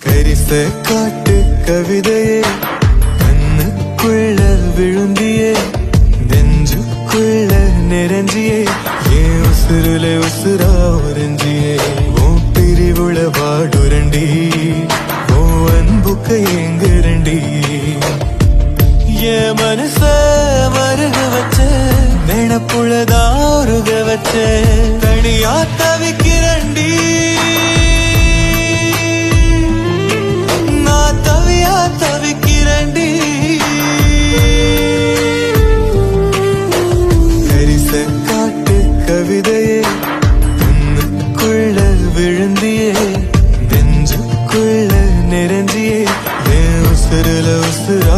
கரிச காட்டு கவிதையே கண்ணுக்குள்ள விழுந்தியே நெஞ்சுக்குள்ள நிறைஞ்சியே ஏன் உசுருல உசுரா உறிஞ்சியே உன் பிரிவுள வாடுரண்டி உன் அன்புக்கு ஏங்குரண்டி என் மனச மருக வச்ச நினப்புள்ளதாருக வச்ச தனியா தவிக்கிறண்டி தவிக்கிறண்டி கரிச காட்டு கவிதையே கண்ணுக்குள்ள விழுந்தியே நெஞ்சுக்குள்ள நிறைஞ்சியே ஏன் உசுருல உசுரா